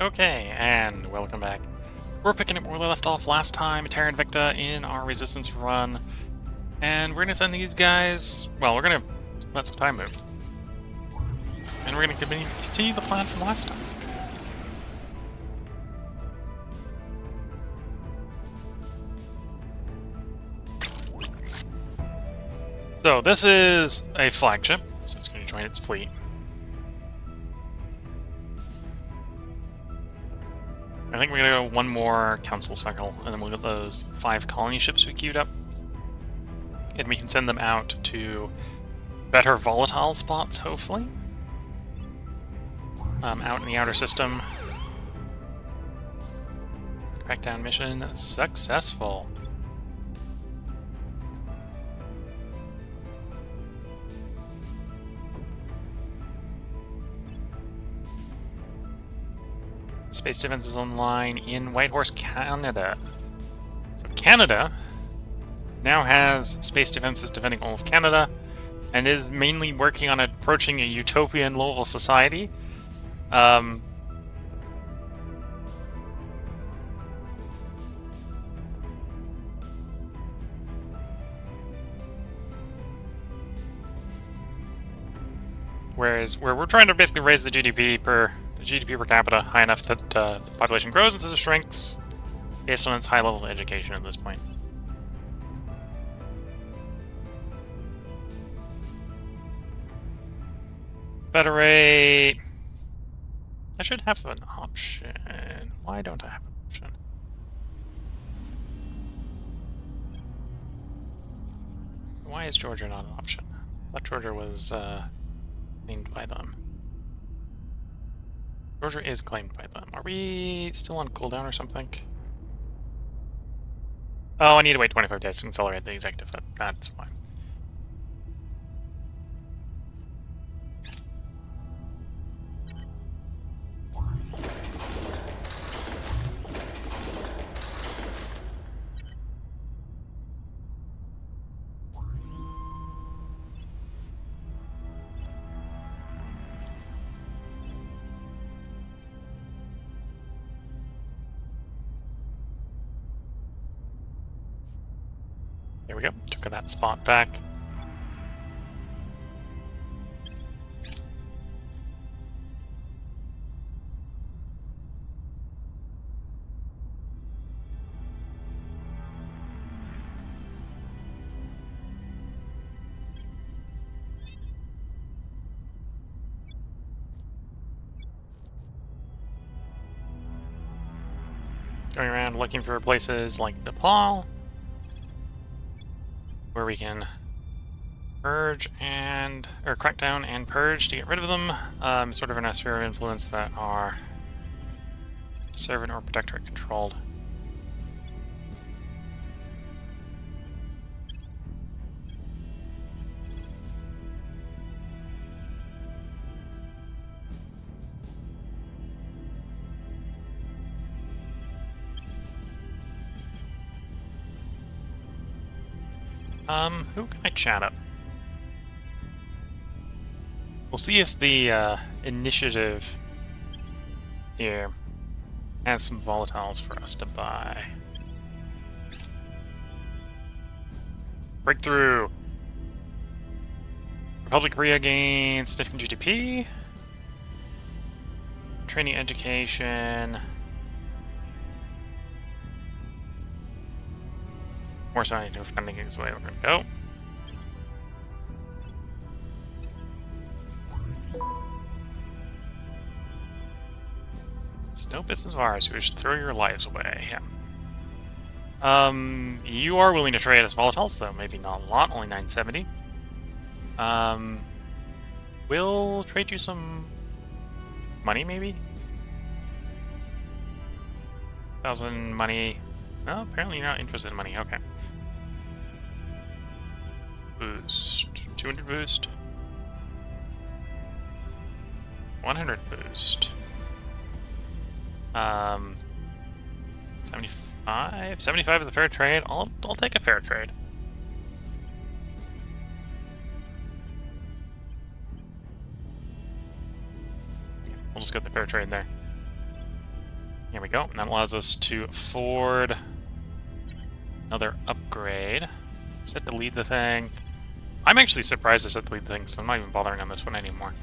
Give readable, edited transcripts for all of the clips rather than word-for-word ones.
Okay, and welcome back. We're picking up where we left off last time, Terra Invicta, in our resistance run. And we're gonna send these guys... Well, we're gonna let some time move. And we're gonna continue the plan from last time. So, this is a flagship, so it's gonna join its fleet. I think we're gonna go one more council cycle, and then we'll get those 5 colony ships we queued up. And we can send them out to better volatile spots, hopefully. Out in the outer system. Crackdown mission successful. Space defense is online in Whitehorse, Canada. So Canada now has space defenses defending all of Canada, and is mainly working on approaching a utopian level society. Whereas where we're trying to basically raise the GDP per capita high enough that the population grows instead of shrinks, based on its high level of education at this point. Federate. I should have an option. Why don't I have an option? Why is Georgia not an option? I thought Georgia was claimed by them. Georgia is claimed by them. Are we still on cooldown or something? Oh, I need to wait 25 days to accelerate the executive. That's fine. There we go. Took that spot back. Going around looking for places like Nepal, where we can purge or crack down and purge to get rid of them, sort of in a sphere of influence that are servant or protectorate controlled. Who can I chat up? We'll see if the initiative here has some volatiles for us to buy. Breakthrough! Republic Korea gains significant GDP. Training education. More scientific funding is the way we're going to go. It's no business of ours, so we should throw your lives away. Yeah. You are willing to trade as volatiles, though maybe not a lot, only 970. We'll trade you some money, maybe? 1,000 money. Oh, apparently you're not interested in money. Okay. Boost. 200 boost. 100 boost. 75? 75 is a fair trade. I'll take a fair trade. We'll just get the fair trade there. Here we go. And that allows us to afford another upgrade. Set to lead the thing. I'm actually surprised I set to lead the thing, so I'm not even bothering on this one anymore.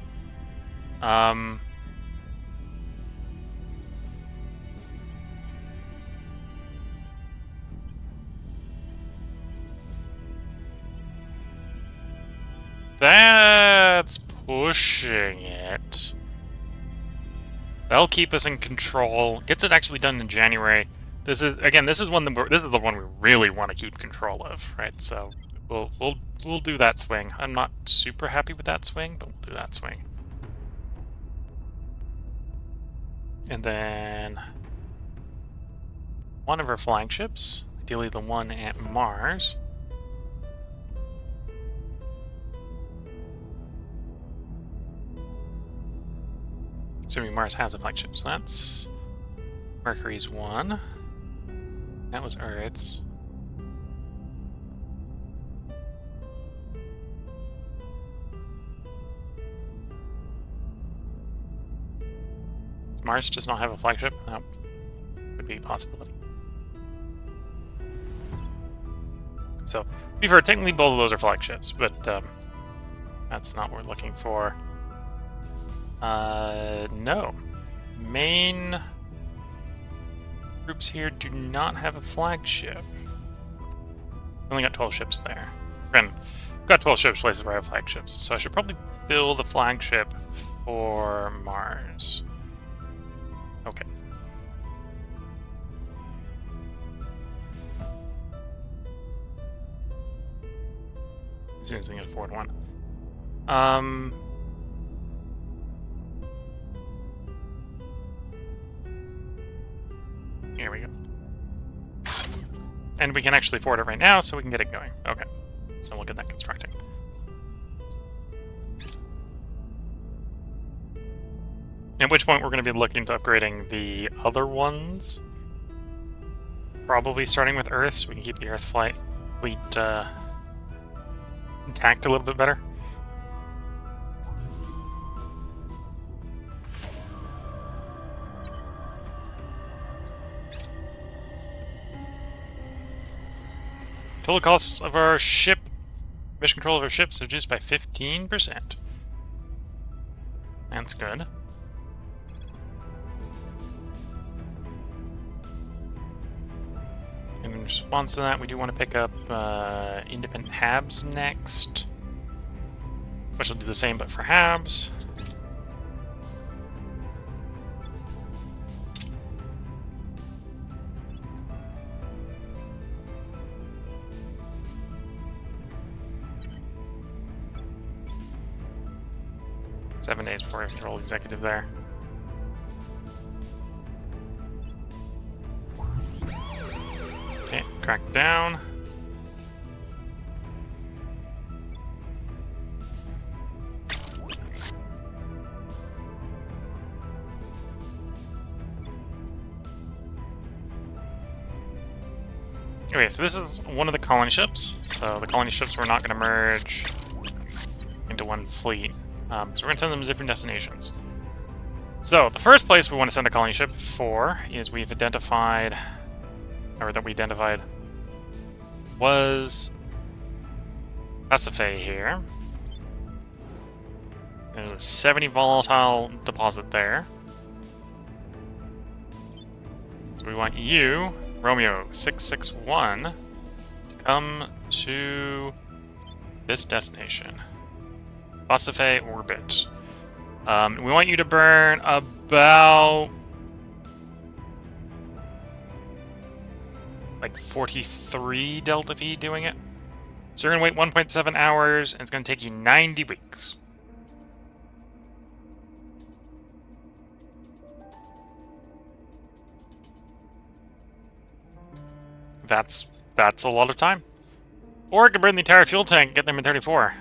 That's pushing it. That'll keep us in control. Gets it actually done in January. This is the one we really want to keep control of, right? So we'll do that swing. I'm not super happy with that swing, but we'll do that swing. And then one of our flagships, ideally the one at Mars. Assuming Mars has a flagship, so that's Mercury's one. That was Earth's. Does Mars just not have a flagship? That would be a possibility. So, to be fair, technically both of those are flagships, but that's not what we're looking for. No. Main groups here do not have a flagship. Only got 12 ships there. And got 12 ships places where I have flagships, so I should probably build a flagship for Mars. Okay. As soon as we can afford one. Here we go. And we can actually afford it right now, so we can get it going. Okay. So we'll get that constructing. At which point we're going to be looking to upgrading the other ones. Probably starting with Earth, so we can keep the Earth fleet intact a little bit better. Total costs of our ship, mission control of our ships, reduced by 15%. That's good. And in response to that, we do want to pick up independent HABs next, which will do the same, but for HABs. Seven days before I have to roll executive there. Okay, crack down. Okay, so this is one of the colony ships. So the colony ships we're not going to merge into one fleet. So we're going to send them to different destinations. So the first place we want to send a colony ship for is we identified was Pasiphae here. There's a 70 volatile deposit there. So we want you, Romeo 661, to come to this destination. Pasiphae orbit. We want you to burn about like 43 Delta V doing it. So you're gonna wait 1.7 hours, and it's gonna take you 90 weeks. That's a lot of time. Or I could burn the entire fuel tank, get them in 34.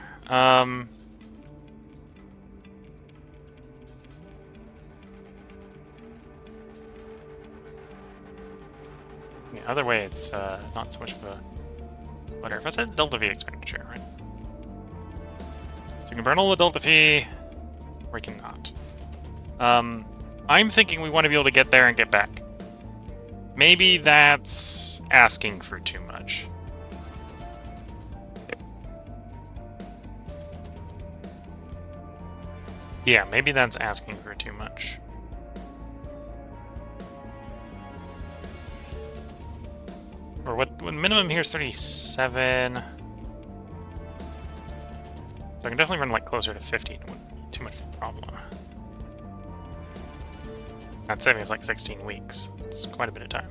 The other way, it's not so much of a... Whatever, if I said Delta V expenditure, right? So you can burn all the Delta V, or you cannot. I'm thinking we want to be able to get there and get back. Maybe that's asking for too much. Yeah, maybe that's asking for too much. Or what minimum here is 37. So I can definitely run like closer to 50. It wouldn't be too much of a problem. That saving is like 16 weeks. It's quite a bit of time.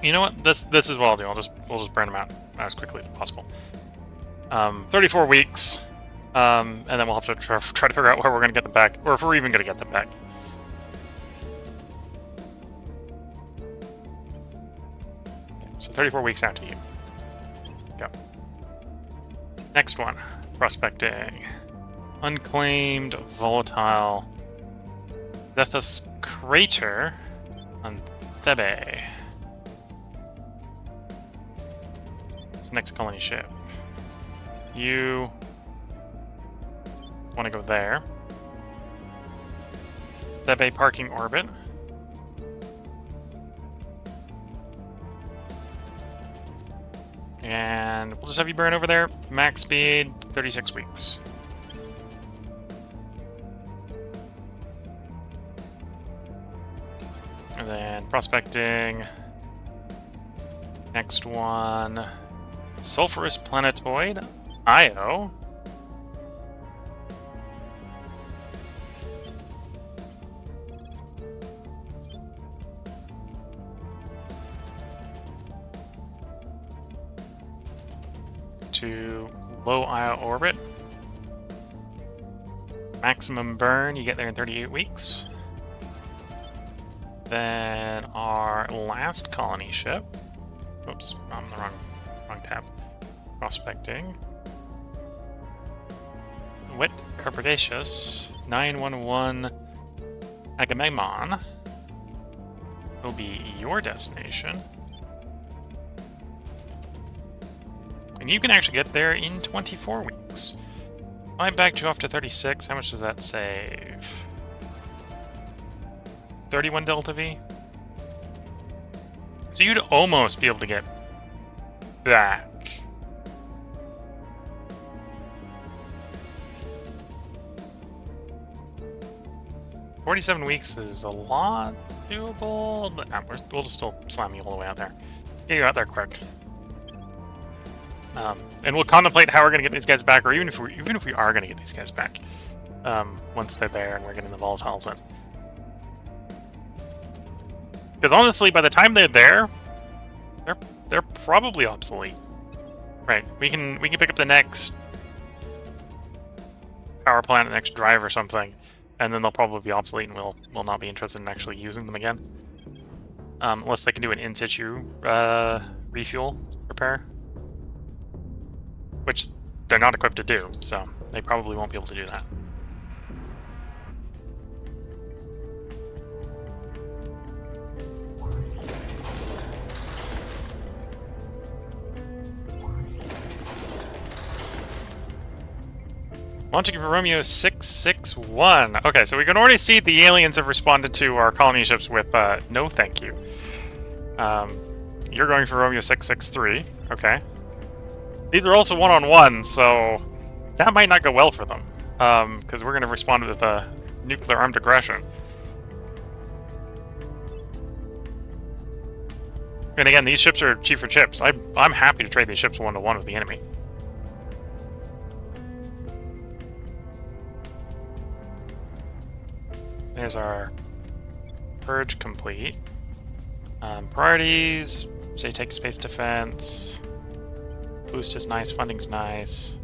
You know what? This is what I'll do. We'll just burn them out as quickly as possible. 34 weeks, and then we'll have to try to figure out where we're going to get them back, or if we're even going to get them back. Okay, so 34 weeks out to you. Go. Next one, prospecting. Unclaimed volatile Zethus crater on Thebe. It's next colony ship. You want to go there. Thebe parking orbit. And we'll just have you burn over there. Max speed, 36 weeks. And then prospecting. Next one. Sulfurous planetoid. Io. To low Io orbit. Maximum burn, you get there in 38 weeks. Then our last colony ship. Oops, I'm on the wrong tab. Prospecting. Wet Carpadaceous 911 Agamemnon will be your destination. And you can actually get there in 24 weeks. I backed you off to 36. How much does that save? 31 Delta V? So you'd almost be able to get back. $47 weeks is a lot doable, but nah, we'll just still slam you all the way out there. Get you out there quick. And we'll contemplate how we're going to get these guys back, or even if we are going to get these guys back, once they're there and we're getting the volatiles in. Because honestly, by the time they're there, they're probably obsolete. Right? We can pick up the next power plant, the next drive or something, and then they'll probably be obsolete, and we'll not be interested in actually using them again, unless they can do an in situ refuel repair, which they're not equipped to do, so they probably won't be able to do that. Launching for Romeo 661. Okay, so we can already see the aliens have responded to our colony ships with no thank you. You're going for Romeo 663. Okay. These are also one-on-one, so that might not go well for them. Because we're going to respond with a nuclear armed aggression. And again, these ships are cheap for chips. I'm happy to trade these ships one-to-one with the enemy. There's our purge complete. Priorities, say take space defense. Boost is nice, funding's nice.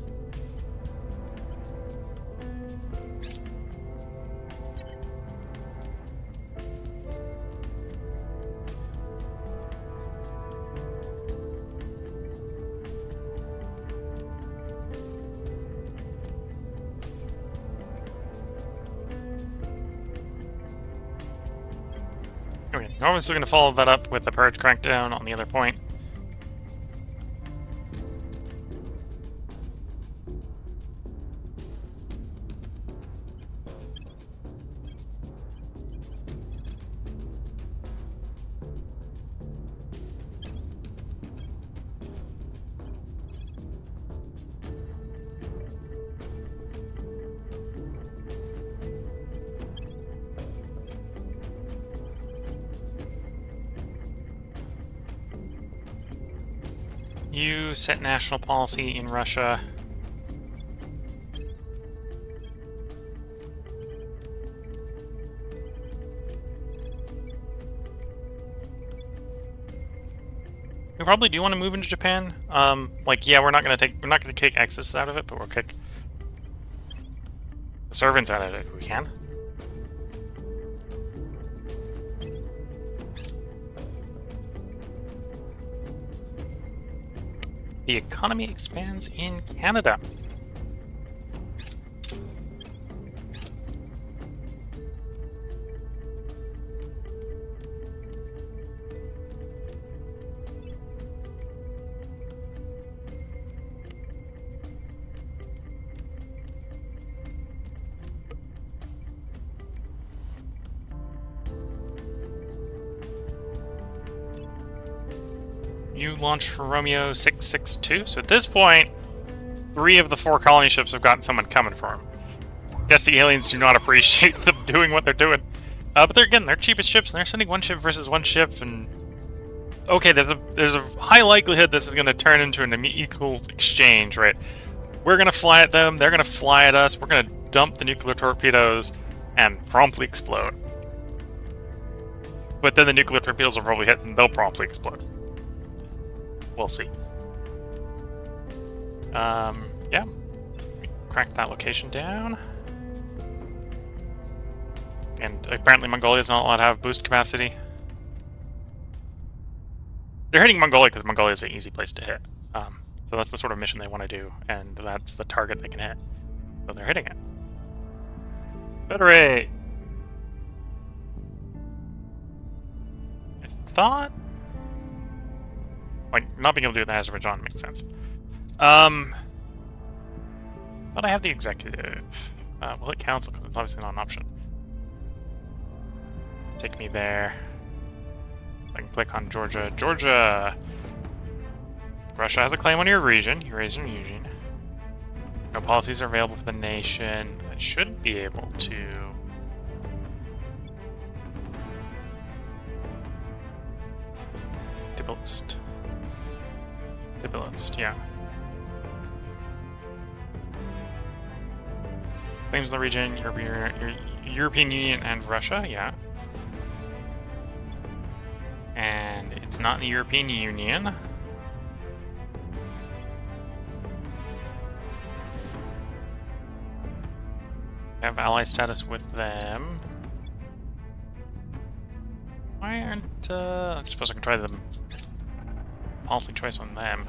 Okay, obviously going to follow that up with the purge crackdown on the other point. You set national policy in Russia. We probably do want to move into Japan. Like, yeah, we're not gonna take access out of it, but we'll kick the servants out of it if we can. The economy expands in Canada. You launch for Romeo 662. So at this point, 3 of the 4 colony ships have gotten someone coming for them. Guess the aliens do not appreciate them doing what they're doing. But they're cheapest ships, and they're sending 1 ship versus 1 ship, and okay, there's a high likelihood this is going to turn into an equal exchange, right? We're going to fly at them, they're going to fly at us, we're going to dump the nuclear torpedoes and promptly explode. But then the nuclear torpedoes will probably hit and they'll promptly explode. We'll see. Yeah. Crack that location down. And apparently Mongolia is not allowed to have boost capacity. They're hitting Mongolia because Mongolia is an easy place to hit. So that's the sort of mission they want to do, and that's the target they can hit. So they're hitting it. Federate! I thought... like, not being able to do it in Azerbaijan makes sense. But I have the executive. We'll hit council because it's obviously not an option. Take me there. I can click on Georgia. Georgia! Russia has a claim on your region. Eurasian Union. No policies are available for the nation. I should be able to... Debilist. Debilist, yeah. Claims in the region, European Union and Russia, yeah. And it's not in the European Union. Have ally status with them. Why aren't, I suppose I can try the policy choice on them.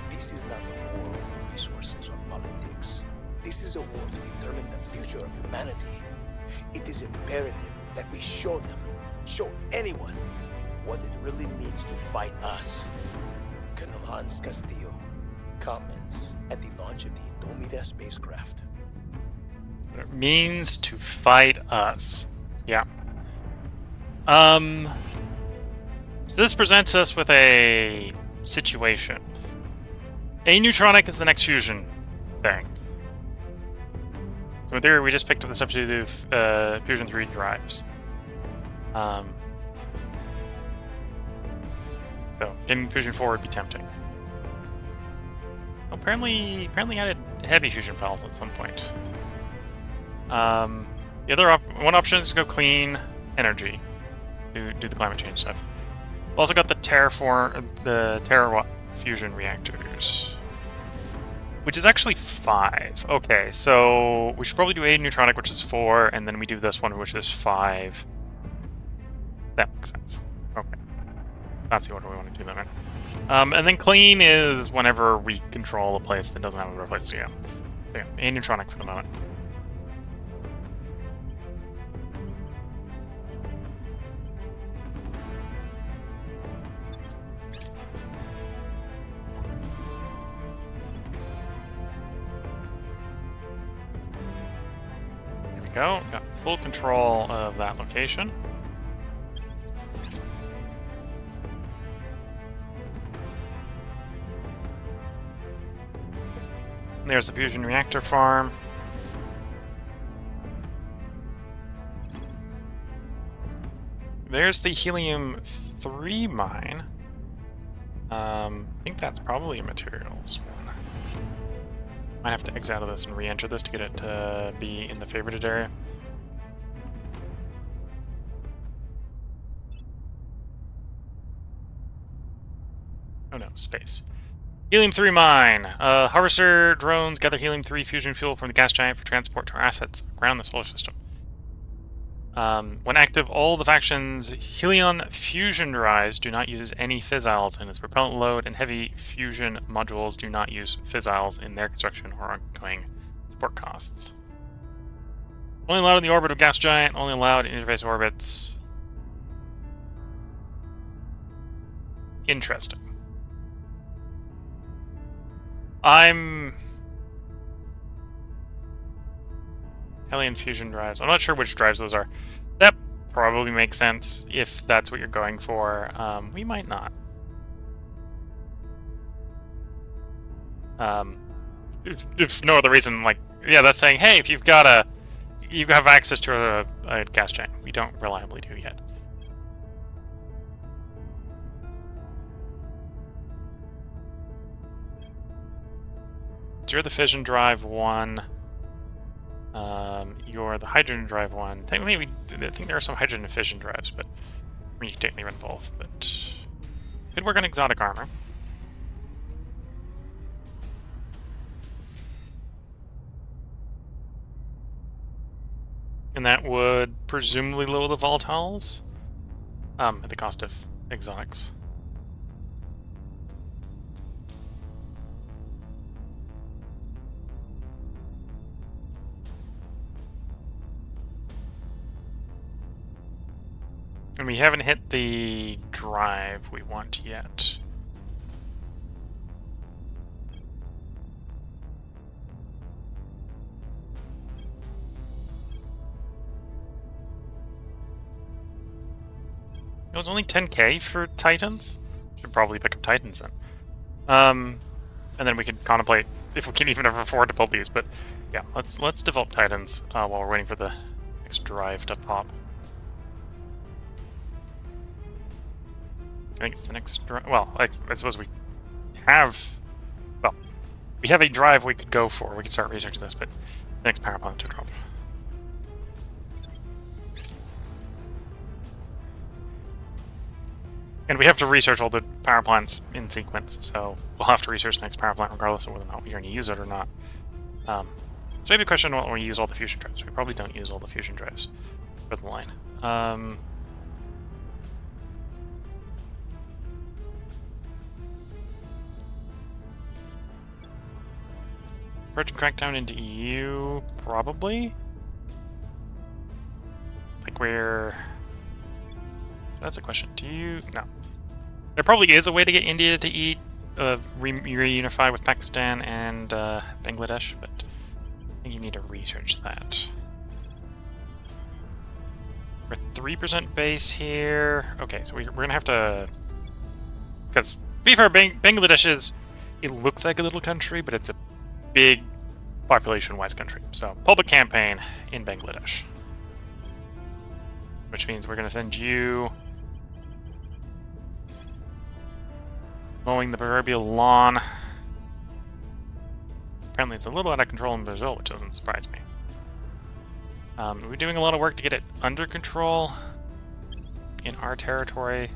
This is not a war over resources or politics. This is a war to determine the future of humanity. It is imperative that we show them, show anyone, what it really means to fight us. Colonel Hans Castillo comments at the launch of the Indomida spacecraft. It means to fight us. Yeah. So this presents us with a situation. A neutronic is the next fusion thing. So in theory, we just picked up the substitutive Fusion 3 drives. So getting Fusion 4 would be tempting. Apparently added heavy fusion pellets at some point. The other one option is to go clean energy, do the climate change stuff. We've also got the Terra fusion reactors, which is actually 5. Okay, so we should probably do a neutronic, which is 4, and then we do this one, which is 5. That makes sense. Okay, that's the order we want to do that in. And then clean is whenever we control a place that doesn't have a place to go. So yeah, a neutronic for the moment. go. Got full control of that location. There's the fusion reactor farm. There's the helium-3 mine. I think that's probably a materials one. Might have to exit out of this and re-enter this to get it to be in the favorited area. Oh no, space. Helium-3 mine. Harvester drones gather helium-3 fusion fuel from the gas giant for transport to our assets around the solar system. When active, all the faction's Helion fusion drives do not use any fissiles in its propellant load, and heavy fusion modules do not use fissiles in their construction or ongoing support costs. Only allowed in the orbit of gas giant, only allowed in interface orbits. Interesting. Helion fusion drives. I'm not sure which drives those are. That probably makes sense if that's what you're going for. We might not. If no other reason, like, yeah, that's saying, hey, if you have access to a gas giant. We don't reliably do yet. So you're the fission drive one. You're the hydrogen drive one. Technically, I think there are some hydrogen and fission drives, but we can technically run both. But could work on exotic armor. And that would presumably lower the volatiles at the cost of exotics. And we haven't hit the drive we want yet. It was only 10k for Titans? Should probably pick up Titans then. And then we could contemplate if we can even afford to build these, but yeah, let's develop Titans while we're waiting for the next drive to pop. I think it's the next drive. Well, I suppose we have... Well, we have a drive we could go for. We could start researching this, but the next power plant to drop. And we have to research all the power plants in sequence, so we'll have to research the next power plant regardless of whether or not we're going to use it or not. So maybe a question when we use all the fusion drives. We probably don't use all the fusion drives for the line. Approaching crackdown into EU, probably. Like we're... That's a question. Do you... No. There probably is a way to get India to reunify with Pakistan and Bangladesh, but I think you need to research that. We're 3% base here. Okay, so we're going to have to... Because, to be fair, Bangladesh is... It looks like a little country, but it's a big population-wise country. So, public campaign in Bangladesh. Which means we're going to send you... mowing the proverbial lawn. Apparently it's a little out of control in Brazil, which doesn't surprise me. We're doing a lot of work to get it under control in our territory.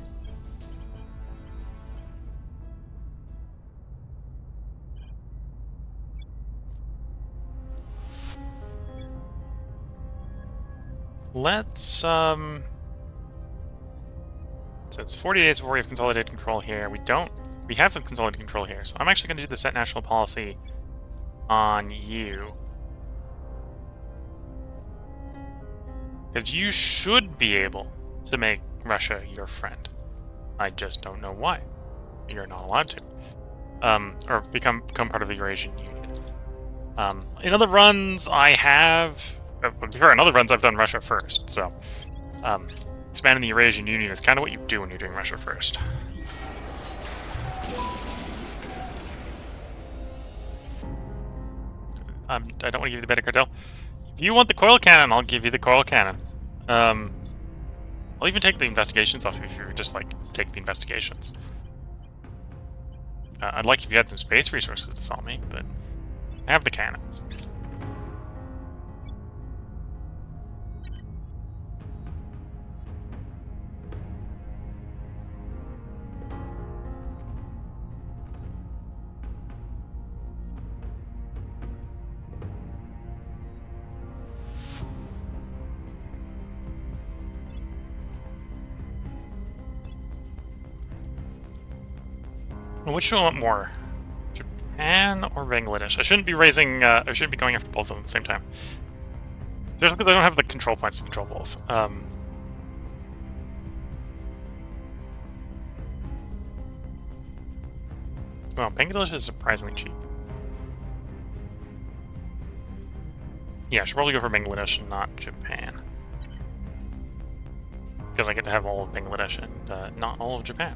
Let's, so it's 40 days before we have consolidated control here. We have consolidated control here, so I'm actually going to do the set national policy on you. Because you should be able to make Russia your friend. I just don't know why. You're not allowed to. Or become part of the Eurasian Union. In other runs, I have For in other runs, I've done Russia first, so expanding the Eurasian Union is kind of what you do when you're doing Russia first. I don't want to give you the Beta Cartel. If you want the coil cannon, I'll give you the coil cannon. I'll even take the investigations off if you just, like, take the investigations. I'd like if you had some space resources to sell me, but I have the cannon. Which do I want more? Japan or Bangladesh? I shouldn't be raising, I shouldn't be going after both of them at the same time. Just because I don't have the control points to control both. Well, Bangladesh is surprisingly cheap. Yeah, I should probably go for Bangladesh and not Japan. Because I get to have all of Bangladesh and not all of Japan.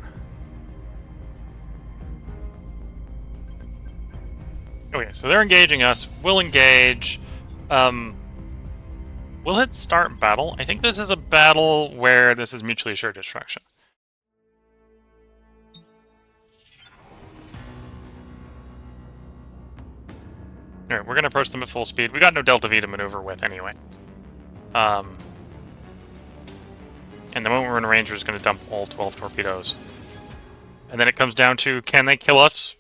Okay, so they're engaging us. We'll engage. We'll hit start battle. I think this is a battle where this is mutually assured destruction. Alright, we're going to approach them at full speed. We got no Delta V to maneuver with anyway. And the moment we're in range, we're just going to dump all 12 torpedoes. And then it comes down to, can they kill us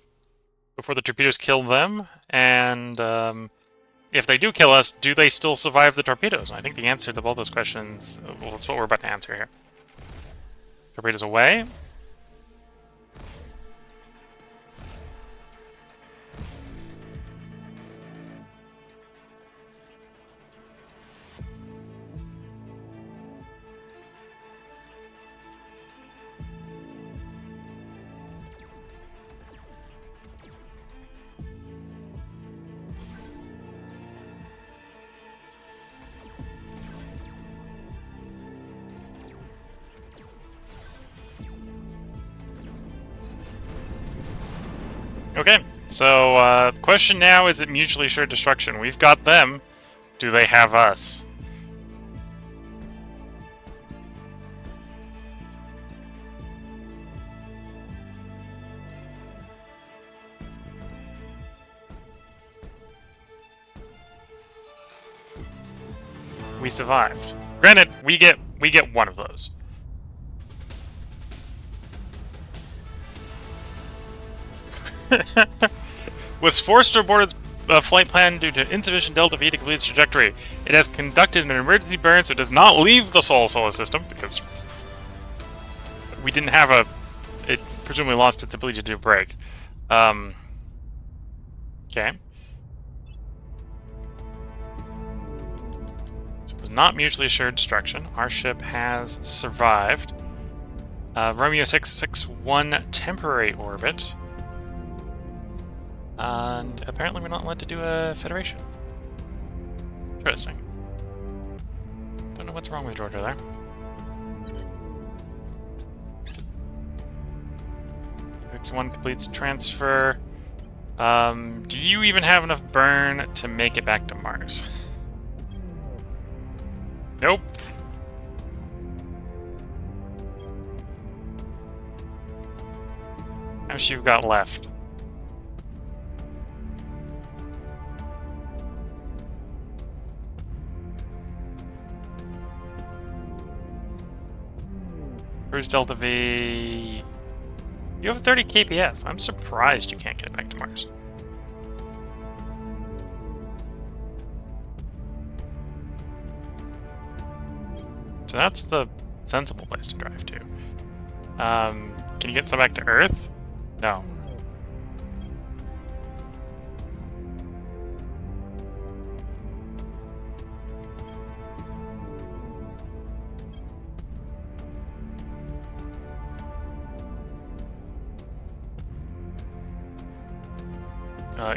before the torpedoes kill them? And if they do kill us, do they still survive the torpedoes? And I think the answer to both those questions, well, that's what we're about to answer here. Torpedoes away. Okay, so the question now is it mutually assured destruction? We've got them. Do they have us? We survived. Granted, we get one of those. Was forced to abort its flight plan due to insufficient Delta V to complete its trajectory. It has conducted an emergency burn so it does not leave the solar system because we didn't have a... It presumably lost its ability to do a break. Okay. So it was not mutually assured destruction. Our ship has survived. Romeo 661 temporary orbit. And apparently we're not allowed to do a federation. Interesting. Don't know what's wrong with Georgia there. One completes transfer. Do you even have enough burn to make it back to Mars? Nope. How much you've got left? Cruise Delta V... You have 30 KPS. I'm surprised you can't get it back to Mars. So that's the sensible place to drive to. Can you get some back to Earth? No.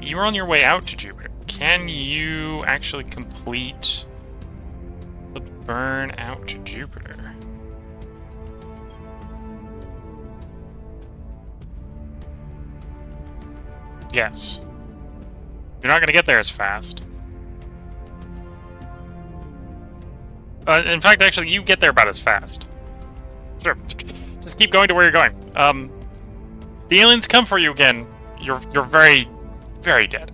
You're on your way out to Jupiter. Can you actually complete Burn out Jupiter. Yes. You're not going to get there as fast. In fact, actually, you get there about as fast. Sure. Just keep going to where you're going. The aliens come for you again. You're very, very dead.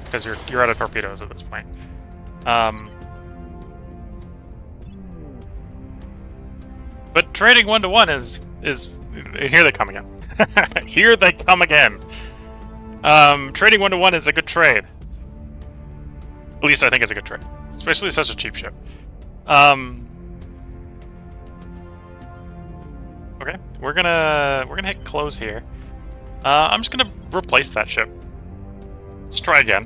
Because you're out of torpedoes at this point. But trading 1-to-1 is here they come again. Here they come again. Trading 1-to-1 is a good trade. At least I think it's a good trade, especially such a cheap ship. Okay, we're gonna hit close here. I'm just gonna replace that ship. Let's try again.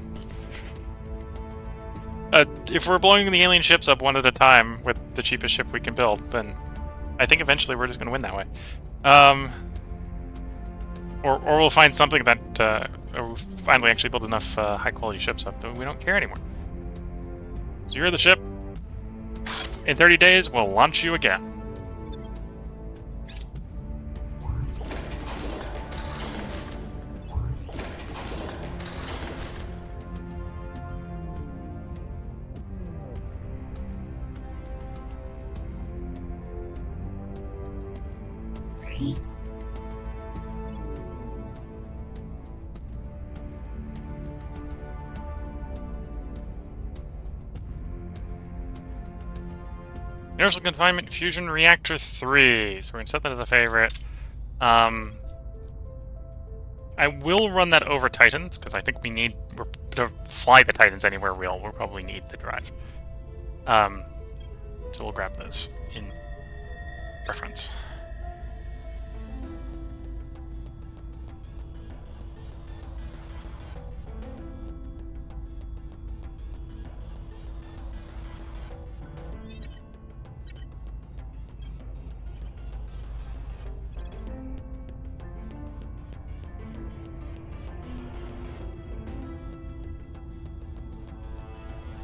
If we're blowing the alien ships up one at a time with the cheapest ship we can build, then I think eventually we're just gonna win that way. Or we'll find something that we'll finally actually build enough high quality ships up that we don't care anymore. So you're the ship. In 30 days, we'll launch you again. Universal Confinement Fusion Reactor 3. So we're going to set that as a favorite. I will run that over Titans, because I think we need to fly the Titans anywhere real. We'll probably need the drive. So we'll grab this in preference.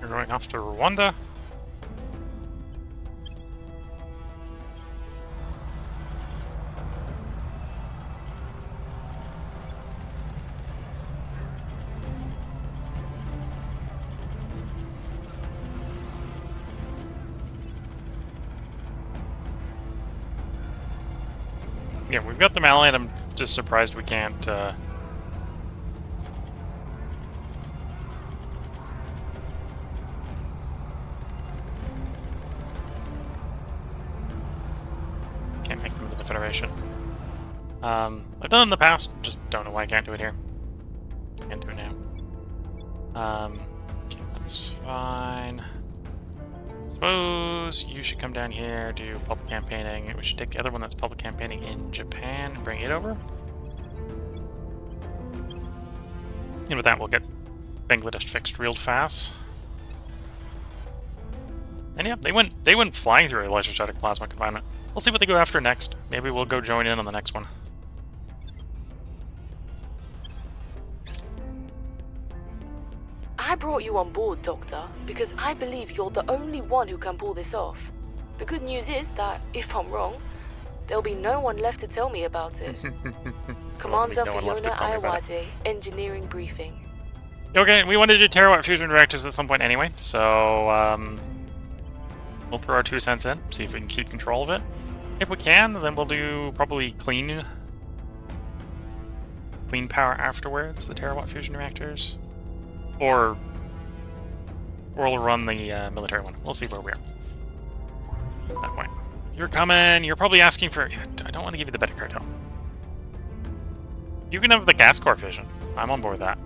You're going off to Rwanda. Yeah, we've got the Mallet. I'm just surprised we can't make them to the Federation. I've done it in the past, just don't know why I can't do it here. Can't do it now. Okay, that's fine. Suppose you should come down here, do public campaigning. We should take the other one that's public campaigning in Japan and bring it over. And with that, we'll get Bangladesh fixed real fast. And yeah, they went flying through electrostatic plasma confinement. We'll see what they go after next. Maybe we'll go join in on the next one. I brought you on board, Doctor, because I believe you're the only one who can pull this off. The good news is that, if I'm wrong, there'll be no one left to tell me about it. Commander Fiona Iowade, Engineering Briefing. Okay, we wanted to do terawatt fusion reactors at some point anyway, so we'll throw our 2 cents in, see if we can keep control of it. If we can, then we'll do probably clean power afterwards, the terawatt fusion reactors. Or we'll run the military one. We'll see where we are at that point. You're coming. You're probably asking for... I don't want to give you the better cartel. You can have the gas core fission. I'm on board with that.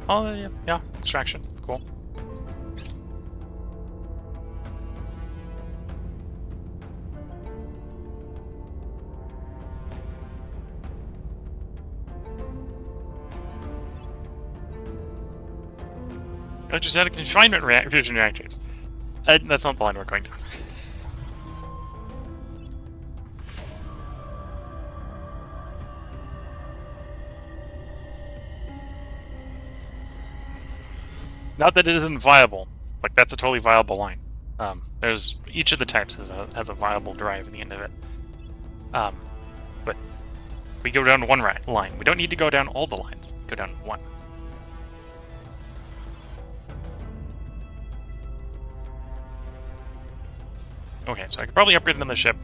Oh, yeah. Extraction. Cool. Electrostatic confinement fusion reactors. That's not the line we're going to. Not that it isn't viable. Like, that's a totally viable line. There's each of the types has a viable drive at the end of it. But we go down one line. We don't need to go down all the lines. Go down one. Okay, so I could probably upgrade another ship,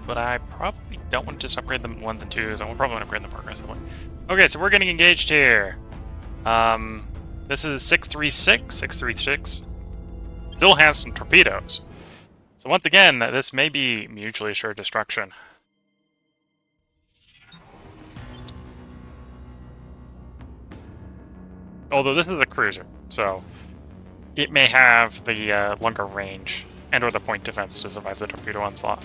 but I probably don't want to just upgrade them 1s and 2s. I will probably want to upgrade them progressively. Okay, so we're getting engaged here. This is 636. 636 still has some torpedoes. So once again, this may be mutually assured destruction. Although this is a cruiser, so it may have the longer range and or the point defense to survive the torpedo onslaught.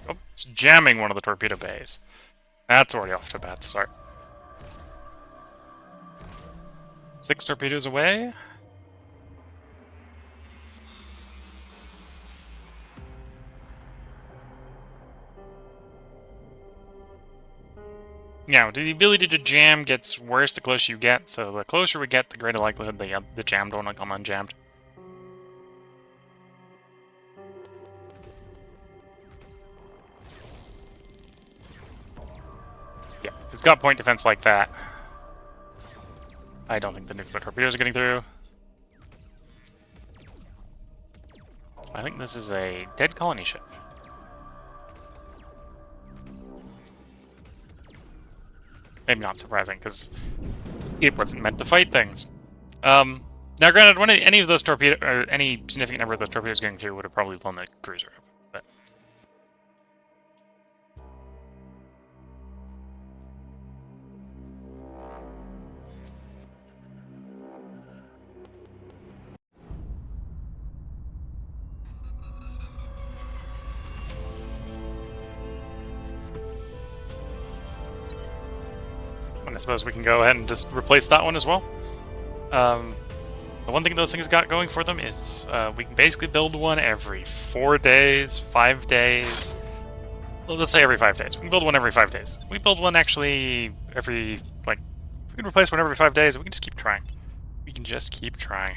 Oh, it's jamming one of the torpedo bays. That's already off to a bad start. 6 torpedoes away. Yeah, the ability to jam gets worse the closer you get, so the closer we get, the greater likelihood the jammed one will come unjammed. Yeah, if it's got point defense like that, I don't think the nuclear torpedoes are getting through. I think this is a dead colony ship. Maybe not surprising, because it wasn't meant to fight things. Now, granted, when any of those torpedoes, or any significant number of those torpedoes going through would have probably blown the cruiser up. But I suppose we can go ahead and just replace that one as well. The one thing those things got going for them is we can basically build one every 4 days, 5 days. Well, let's say every 5 days. We can build one every 5 days. We build one actually every, like, we can replace one every 5 days. We can just keep trying. We can just keep trying.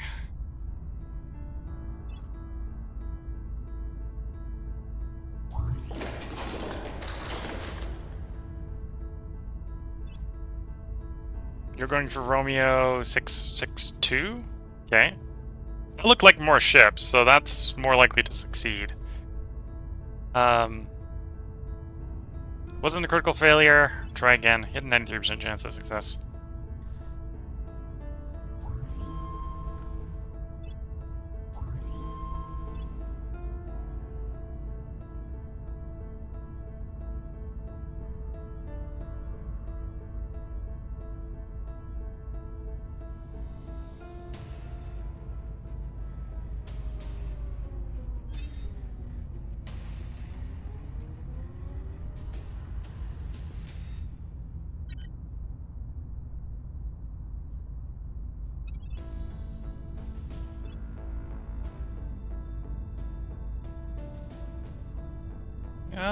You're going for Romeo 662? Okay. They look like more ships, so that's more likely to succeed. Wasn't a critical failure. Try again. You had a 93% chance of success.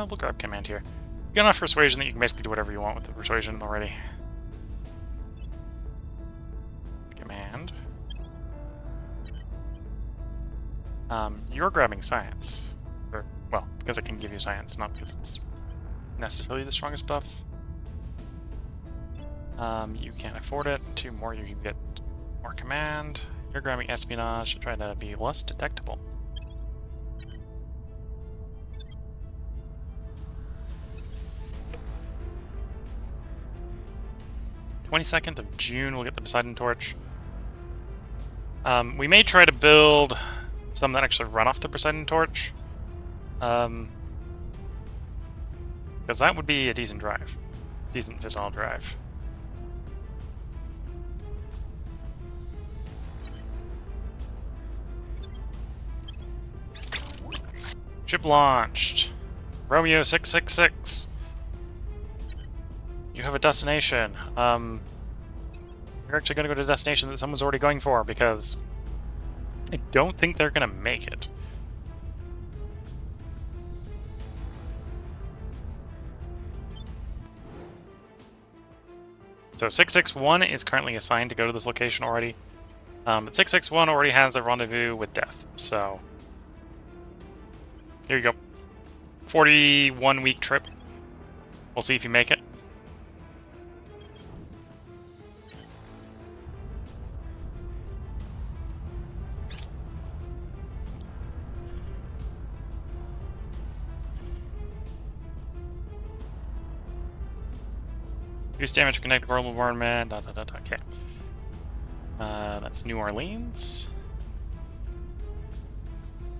We'll grab command here. You got enough persuasion that you can basically do whatever you want with the persuasion already. Command. You're grabbing science. Or, well, because it can give you science, not because it's necessarily the strongest buff. You can't afford it. 2 more, you can get more command. You're grabbing espionage to try to be less detectable. 22nd of June, we'll get the Poseidon Torch. We may try to build some that actually run off the Poseidon Torch. Because that would be a decent drive. Decent fissile drive. Ship launched. Romeo 666. You have a destination. You're actually going to go to a destination that someone's already going for, because I don't think they're gonna make it. So 661 is currently assigned to go to this location already. But 661 already has a rendezvous with Death, so... Here you go. 41-week trip. We'll see if you make it. Reduce damage to connect verbal bombardment. Okay. That's New Orleans.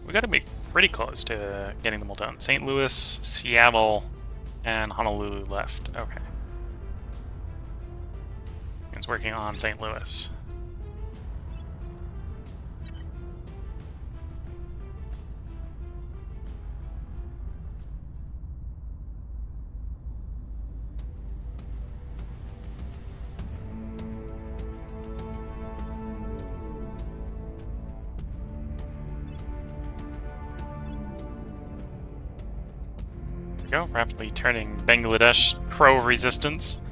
We gotta be pretty close to getting them all done. St. Louis, Seattle, and Honolulu left. Okay. It's working on St. Louis. Go, rapidly turning Bangladesh pro-resistance.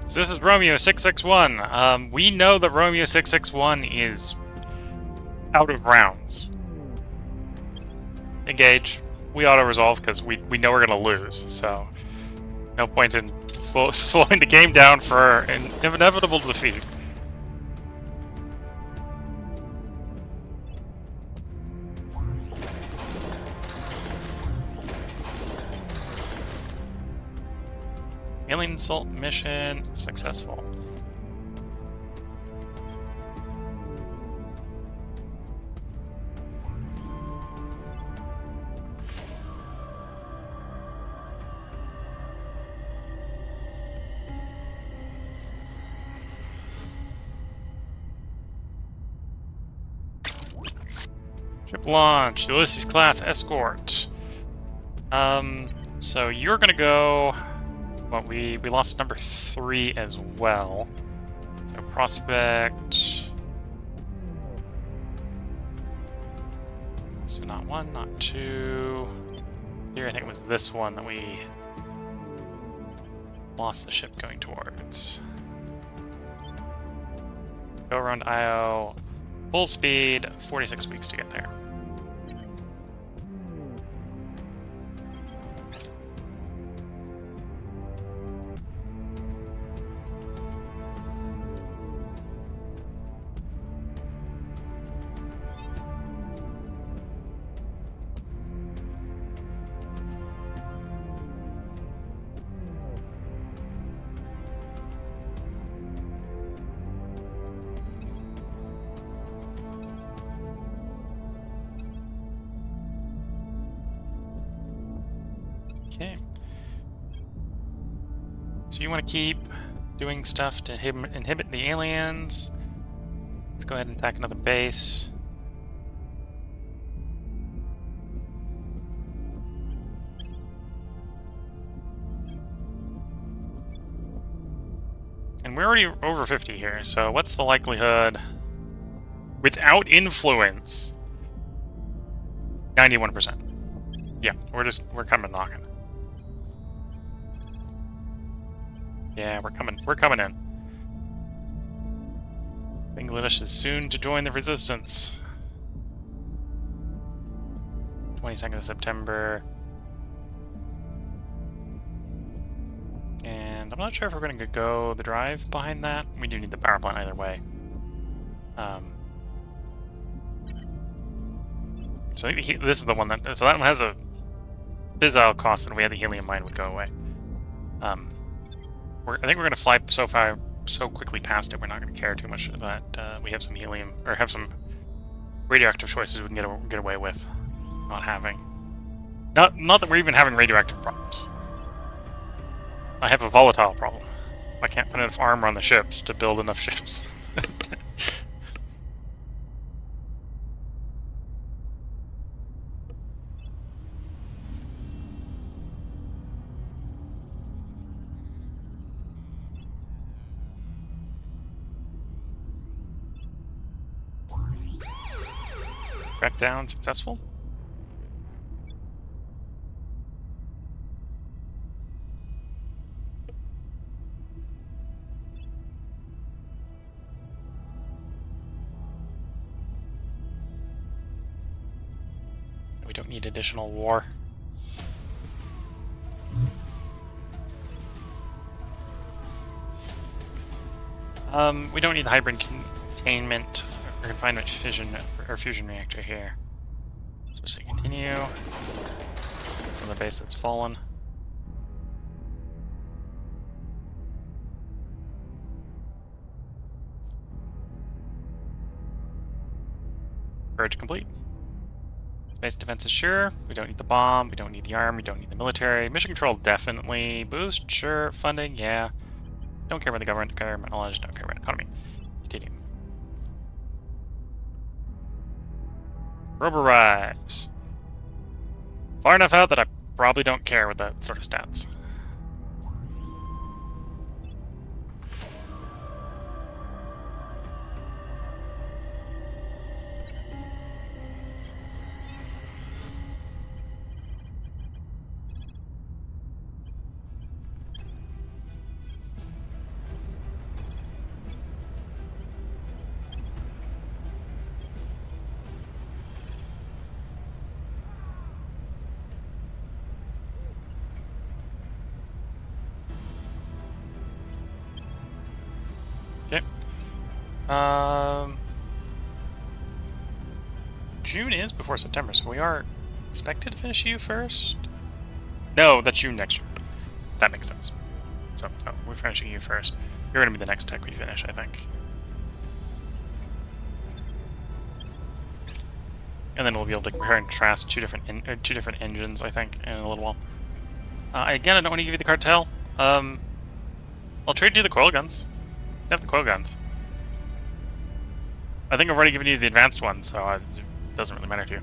So this is Romeo 661. We know that Romeo 661 is out of rounds. Engage. We auto-resolve because we know we're going to lose, so no point in slowing the game down for an inevitable defeat. Alien assault mission successful. Ship launch, Ulysses class escort. So you're gonna go. Well, we lost number 3 as well. So prospect. So not 1, not 2. Here I think it was this one that we lost the ship going towards. Go around IO. Full speed, 46 weeks to get there. Okay. So you want to keep doing stuff to inhibit the aliens. Let's go ahead and attack another base. And we're already over 50 here, so what's the likelihood? Without influence, 91%. Yeah, we're coming knocking. Yeah, we're coming in. Bangladesh is soon to join the resistance. 22nd of September. And I'm not sure if we're going to go the drive behind that. We do need the power plant either way. So I think this is the one that... So that one has a fissile cost, and we had the helium mine would go away. I think we're going to fly so quickly past it, we're not going to care too much that we have some helium, or have some radioactive choices we can get away with not having. Not that we're even having radioactive problems. I have a volatile problem. I can't put enough armor on the ships to build enough ships. Crackdown successful. We don't need additional war. We don't need the hybrid containment or confinement fission or fusion reactor here. So just continue from the base that's fallen. Purge complete. Space defense is sure. We don't need the bomb. We don't need the arm. We don't need the military. Mission control definitely. Boost, sure. Funding, yeah. Don't care about the government knowledge. Don't care about economy. Continue. Robo arrives. Far enough out that I probably don't care with that sort of stats. Okay. June is before September, so we are expected to finish you first? No, that's June next year. That makes sense. So, no, we're finishing you first. You're going to be the next tech we finish, I think. And then we'll be able to compare and contrast two different engines, I think, in a little while. Again, I don't want to give you the cartel. I'll trade you the coil guns. You have the coil guns. I think I've already given you the advanced one, so it doesn't really matter to you.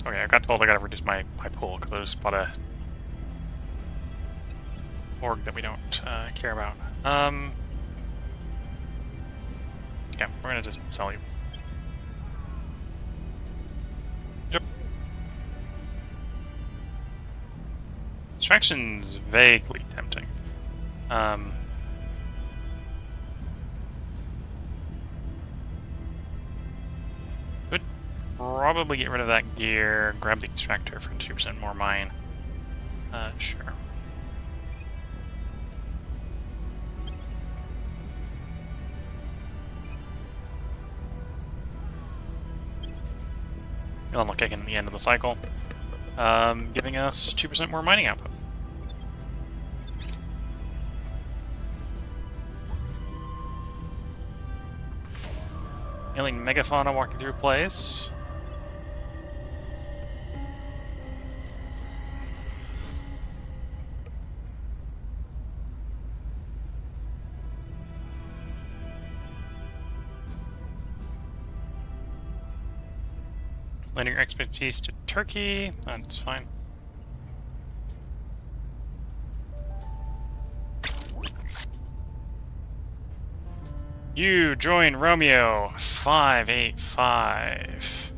Okay, I got told I gotta reduce my pool because I just bought a org that we don't care about. Yeah, we're gonna just sell you. Yep. Distraction's vaguely tempting. Could probably get rid of that gear, grab the extractor for 2% more mine. Sure. You'll unlock again at the end of the cycle, giving us 2% more mining output. Alien megafauna walking through place. Lending your expertise to Turkey. That's fine. You join Romeo 585.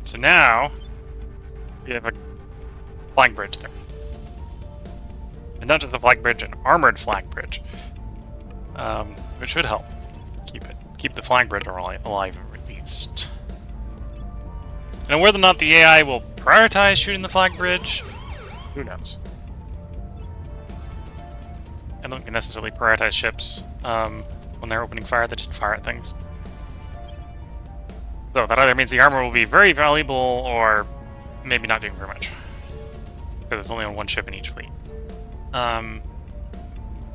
So now we have a flag bridge there. And not just a flag bridge, an armored flag bridge. Which should help. Keep the flag bridge alive at least. And whether or not the AI will prioritize shooting the flag bridge, who knows? I don't necessarily prioritize ships when they're opening fire, they just fire at things. So that either means the armor will be very valuable or maybe not doing very much. Because it's only on one ship in each fleet.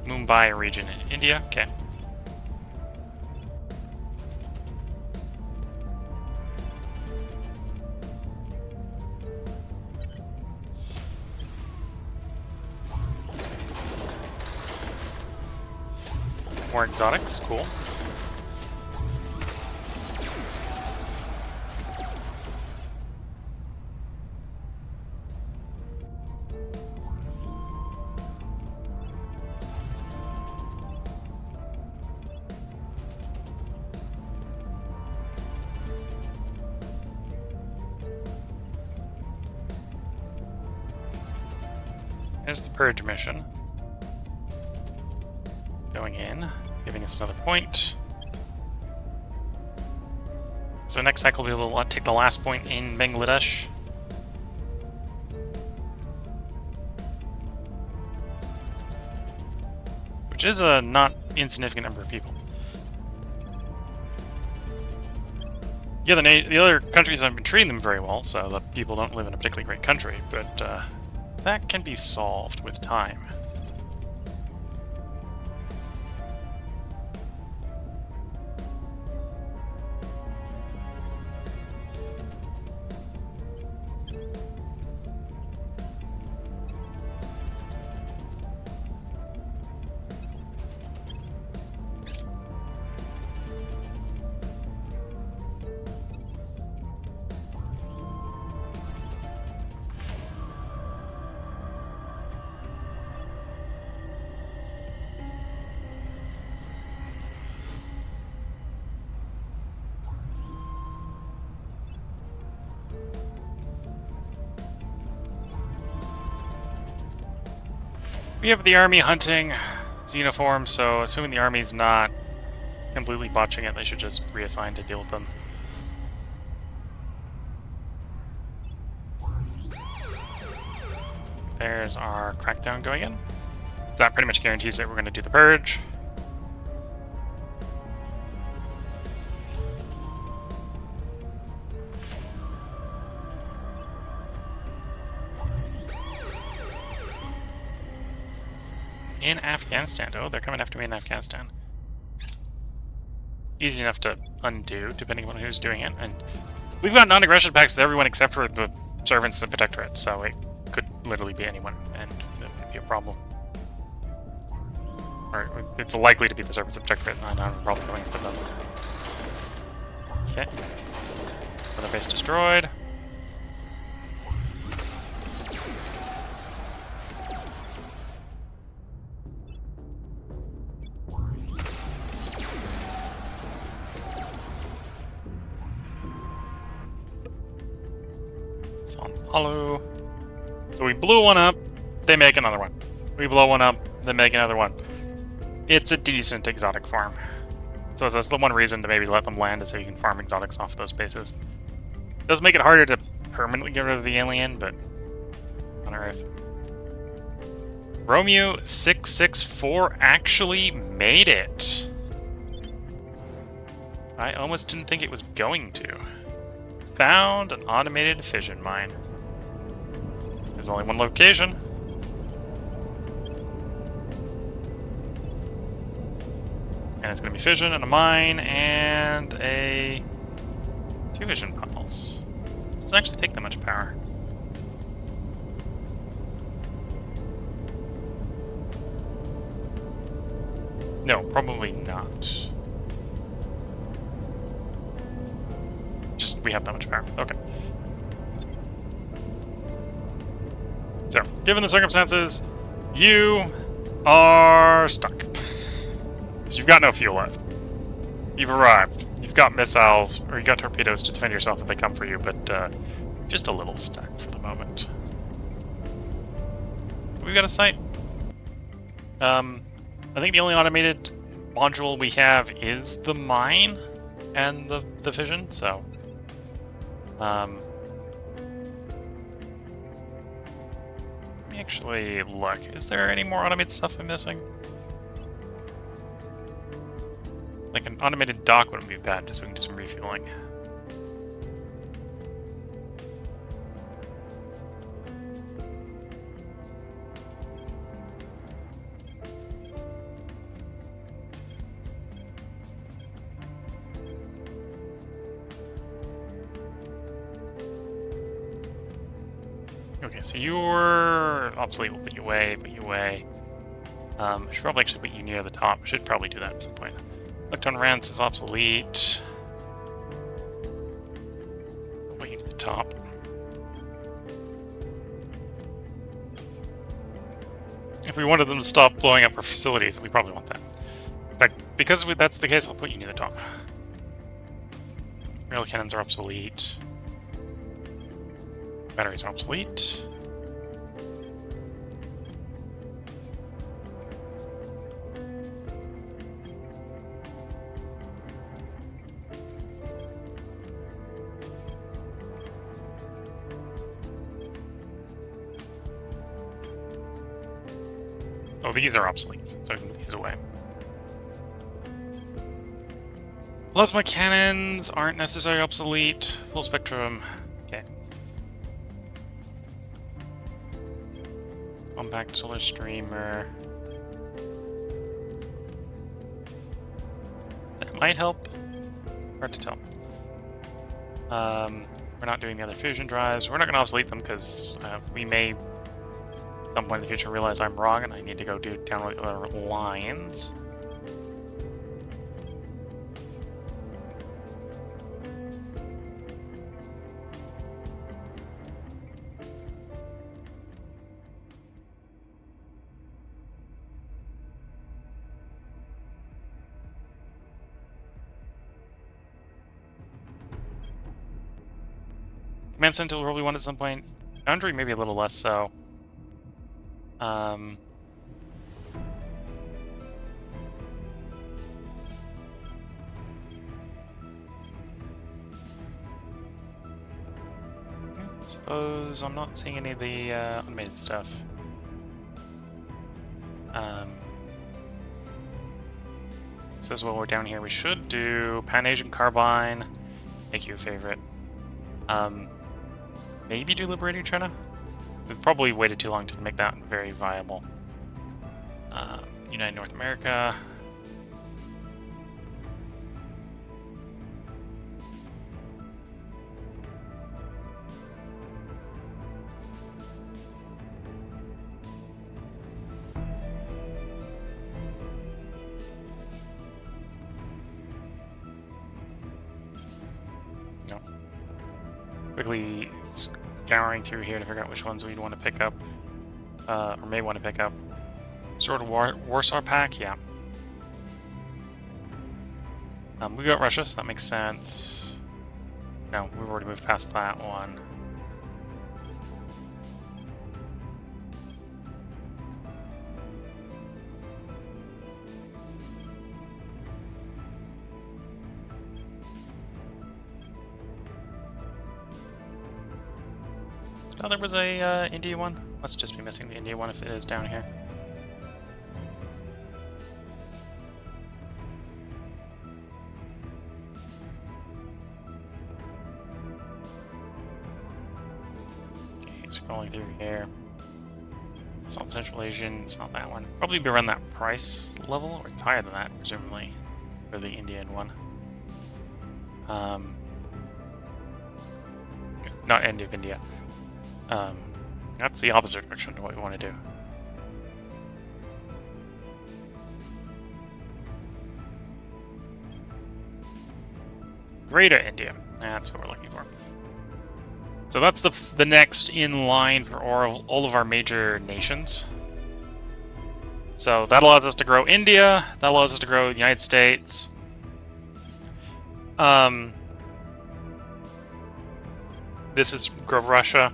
Mumbai region in India, okay. More exotics, cool. There's the Purge mission. Going in, giving us another point. So next cycle we will take the last point in Bangladesh. Which is a not insignificant number of people. Yeah, the other countries haven't been treating them very well, so the people don't live in a particularly great country, but that can be solved with time. We have the army hunting xenoforms, so assuming the army's not completely botching it, they should just reassign to deal with them. There's our crackdown going in. So that pretty much guarantees that we're going to do the purge. In Afghanistan. Oh, they're coming after me in Afghanistan. Easy enough to undo, depending on who's doing it. And we've got non-aggression pacts with everyone except for the servants of the Protectorate, so it could literally be anyone, and that would be a problem. Or it's likely to be the servants of the Protectorate, and I'm probably going for them. Okay. Another base destroyed. It's on hollow. So we blew one up, they make another one. We blow one up, they make another one. It's a decent exotic farm. So that's the one reason to maybe let them land, is so you can farm exotics off those bases. It does make it harder to permanently get rid of the alien, but on Earth. Romeo 664 actually made it. I almost didn't think it was going to. Found an automated fission mine. There's only one location. And it's going to be fission and a mine and two fission piles. It doesn't actually take that much power. No, probably not. Just, we have that much power. Okay. So, given the circumstances, you are stuck. Because you've got no fuel left. You've arrived. You've got missiles, or you've got torpedoes to defend yourself if they come for you, but just a little stuck for the moment. We've got a site. I think the only automated module we have is the mine and the fission, so... let me actually look. Is there any more automated stuff I'm missing? Like an automated dock wouldn't be bad, just so we can do some refueling. Okay, so you're obsolete. We'll put you away, I should probably actually put you near the top. I should probably do that at some point. Electron Rance is obsolete. I'll put you to the top. If we wanted them to stop blowing up our facilities, we probably want that. In fact, because that's the case, I'll put you near the top. Rail cannons are obsolete. Batteries are obsolete. Oh, these are obsolete, so I can put these away. Plasma cannons aren't necessarily obsolete. Full spectrum. Okay. Compact solar streamer. That might help. Hard to tell. We're not doing the other fusion drives. We're not going to obsolete them because we may at some point in the future realize I'm wrong and I need to go down other lines. Command Center will probably want at some point. Foundry maybe a little less so. I suppose I'm not seeing any of the automated stuff. It says while we're down here, we should do Pan-Asian Carbine. Make you a favorite. Maybe do Liberating China? We've probably waited too long to make that very viable. United North America. No. Quickly scouring through here to figure out which ones we'd want to pick up, or may want to pick up. Sort of Warsaw Pack, yeah. We got Russia, so that makes sense. No, we've already moved past that one. Oh, there was a India one. Must just be missing the India one if it is down here. Okay, scrolling through here. It's not Central Asian, it's not that one. Probably be around that price level, or it's higher than that, presumably, for the Indian one. Not end of India. That's the opposite direction to what we want to do. Greater India. That's what we're looking for. So that's the next in line for all of our major nations. So that allows us to grow India. That allows us to grow the United States. This is grow Russia.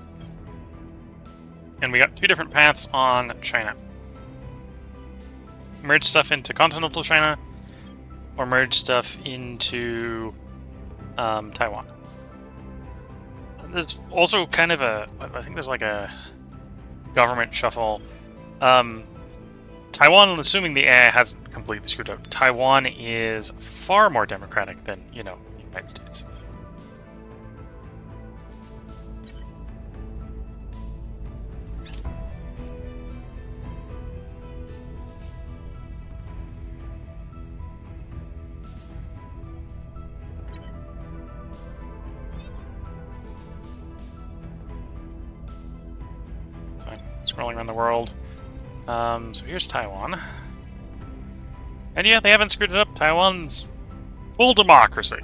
And we got two different paths on China. Merge stuff into continental China, or merge stuff into Taiwan. There's also kind of I think there's like a government shuffle. Taiwan, assuming the AI hasn't completely screwed up, Taiwan is far more democratic than, the United States. Scrolling around the world. So here's Taiwan. And yeah, they haven't screwed it up. Taiwan's full democracy.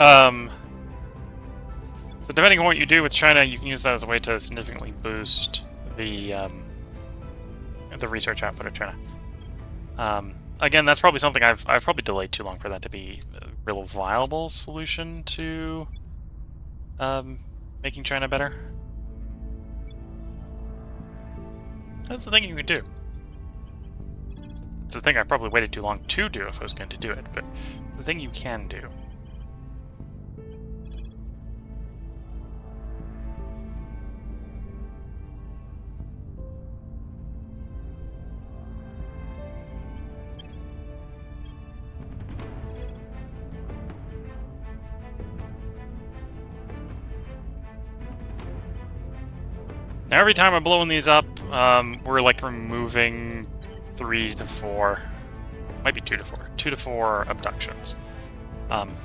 So depending on what you do with China, you can use that as a way to significantly boost the research output of China. Again, that's probably something I've probably delayed too long for that to be a real viable solution to making China better. That's the thing you can do. It's the thing I probably waited too long to do if I was going to do it, but it's the thing you can do. Now every time I'm blowing these up, we're like removing 3 to 4, might be 2 to 4, 2 to 4 abductions.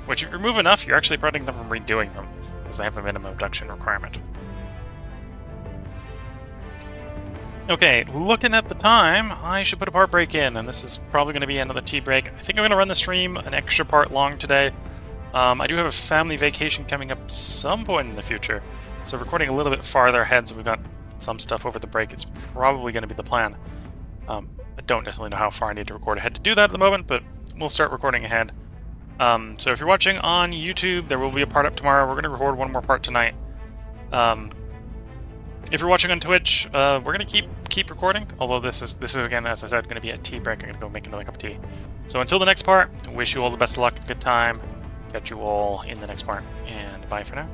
Which if you remove enough, you're actually preventing them from redoing them, because they have a minimum abduction requirement. Okay, looking at the time, I should put a part break in, and this is probably going to be another tea break. I think I'm going to run the stream an extra part long today. I do have a family vacation coming up some point in the future, so recording a little bit farther ahead, so we've got some stuff over the break. It's probably going to be the plan. I don't necessarily know how far I need to record ahead to do that at the moment, but we'll start recording ahead. So if you're watching on YouTube, there will be a part up tomorrow. We're going to record one more part tonight. If you're watching on Twitch, we're going to keep recording, although this is again, as I said, going to be a tea break. I'm going to go make another cup of tea. So until the next part, wish you all the best of luck, good time. Catch you all in the next part, and bye for now.